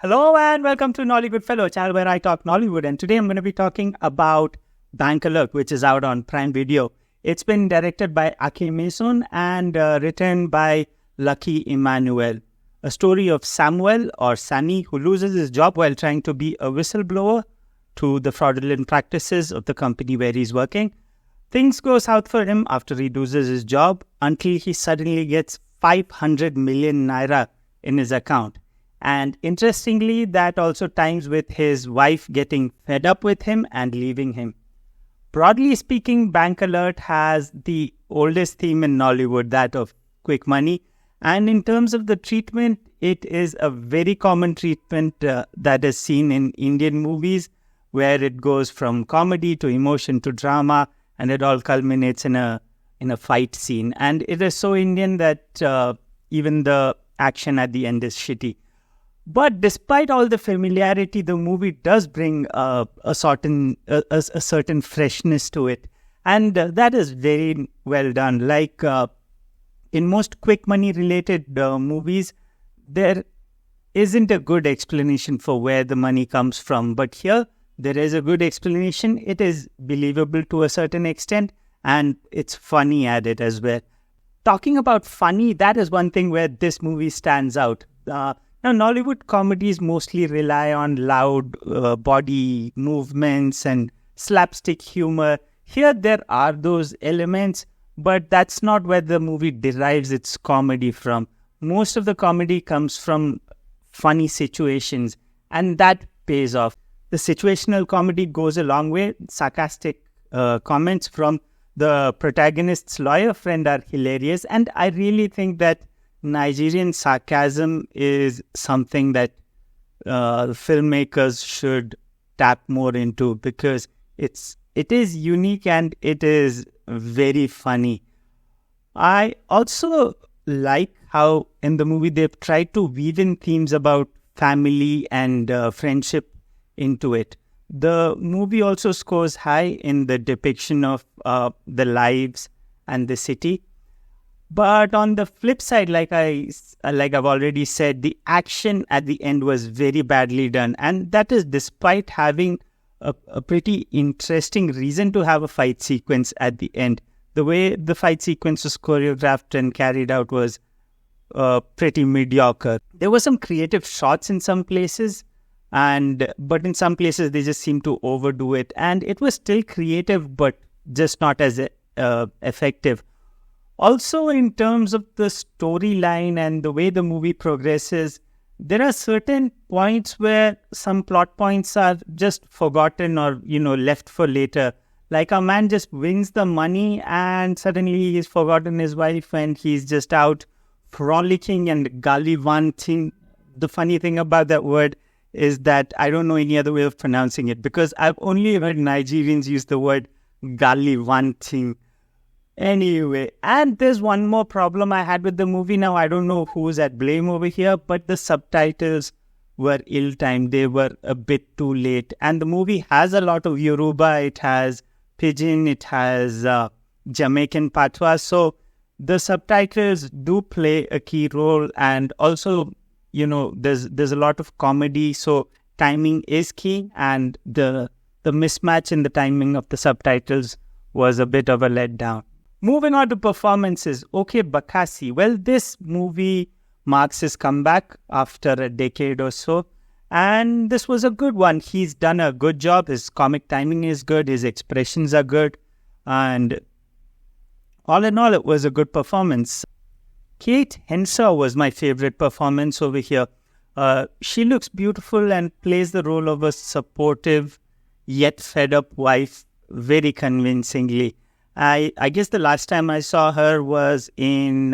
Hello and welcome to Nollywood Fellow, channel where I talk Nollywood. And today I'm going to be talking about Bankalok, which is out on Prime Video. It's been directed by Akay and written by Lucky Emmanuel. A story of Samuel or Sunny who loses his job while trying to be a whistleblower to the fraudulent practices of the company where he's working. Things go south for him after he loses his job until he suddenly gets 500 million naira in his account. And interestingly, that also times with his wife getting fed up with him and leaving him. Broadly speaking, Bank Alert has the oldest theme in Nollywood, that of quick money. And in terms of the treatment, it is a very common treatment that is seen in Indian movies, where it goes from comedy to emotion to drama, and it all culminates in a fight scene. And it is so Indian that even the action at the end is shitty. But despite all the familiarity, the movie does bring a certain freshness to it. And that is very well done. Like in most quick money related movies, there isn't a good explanation for where the money comes from. But here, there is a good explanation. It is believable to a certain extent. And it's funny at it as well. Talking about funny, that is one thing where this movie stands out. Now, Nollywood comedies mostly rely on loud body movements and slapstick humor. Here, there are those elements, but that's not where the movie derives its comedy from. Most of the comedy comes from funny situations, and that pays off. The situational comedy goes a long way. Sarcastic comments from the protagonist's lawyer friend are hilarious, and I really think that Nigerian sarcasm is something that filmmakers should tap more into because it is unique and it is very funny. I also like how in the movie they've tried to weave in themes about family and friendship into it. The movie also scores high in the depiction of the lives and the city. But on the flip side, like I've already said, the action at the end was very badly done. And that is despite having a pretty interesting reason to have a fight sequence at the end. The way the fight sequence was choreographed and carried out was pretty mediocre. There were some creative shots in some places, but in some places they just seemed to overdo it. And it was still creative, but just not as effective. Also, in terms of the storyline and the way the movie progresses, there are certain points where some plot points are just forgotten or, left for later. Like a man just wins the money and suddenly he's forgotten his wife and he's just out frolicking and gallivanting. The funny thing about that word is that I don't know any other way of pronouncing it because I've only heard Nigerians use the word gallivanting. Anyway, and there's one more problem I had with the movie. Now, I don't know who's at blame over here, but the subtitles were ill-timed. They were a bit too late. And the movie has a lot of Yoruba. It has Pidgin. It has Jamaican Patois. So the subtitles do play a key role. And also, there's a lot of comedy. So timing is key. And the mismatch in the timing of the subtitles was a bit of a letdown. Moving on to performances, Okey Bakassi. Well, this movie marks his comeback after a decade or so. And this was a good one. He's done a good job. His comic timing is good. His expressions are good. And all in all, it was a good performance. Kate Henshaw was my favorite performance over here. She looks beautiful and plays the role of a supportive yet fed up wife very convincingly. I guess the last time I saw her was in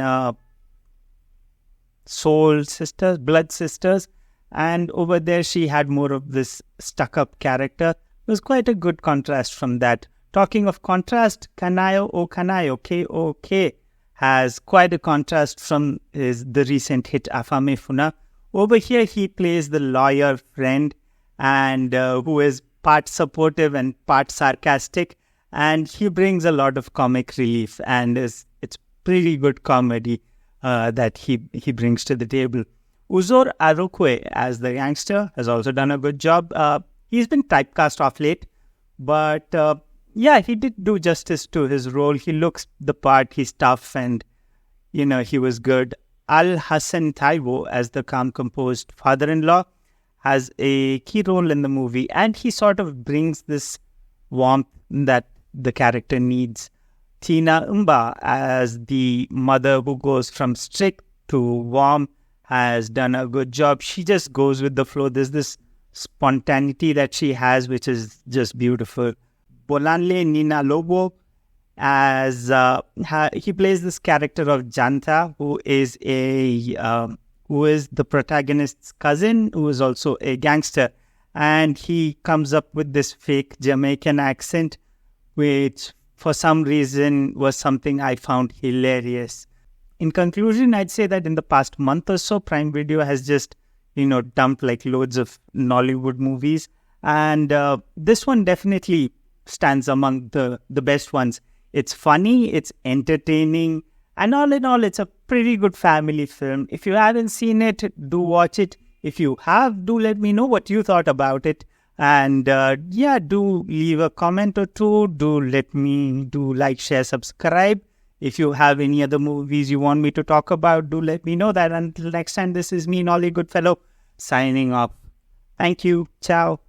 Soul Sisters, Blood Sisters, and over there she had more of this stuck-up character. It was quite a good contrast from that. Talking of contrast, Kanayo, K-O-K, has quite a contrast from the recent hit Afame Funa. Over here he plays the lawyer friend and who is part supportive and part sarcastic. And he brings a lot of comic relief and it's pretty good comedy that he brings to the table. Uzor Arukwe as the gangster has also done a good job. He's been typecast off late, but yeah, he did do justice to his role. He looks the part, he's tough, and he was good. Al-Hassan Taiwo as the calm, composed father-in-law has a key role in the movie, and he sort of brings this warmth that the character needs. Tina Umba as the mother who goes from strict to warm has done a good job. She just goes with the flow. There's this spontaneity that she has, which is just beautiful. Bolanle Ninalowo as he plays this character of Janta, who is the protagonist's cousin, who is also a gangster, and he comes up with this fake Jamaican accent, which for some reason was something I found hilarious. In conclusion, I'd say that in the past month or so, Prime Video has just dumped like loads of Nollywood movies, and this one definitely stands among the best ones. It's funny, it's entertaining, and all in all, it's a pretty good family film. If you haven't seen it, do watch it. If you have, do let me know what you thought about it. And do leave a comment or two. Do like, share, subscribe. If you have any other movies you want me to talk about, do let me know that. Until next time, this is me, Nolly Goodfellow, signing off. Thank you. Ciao.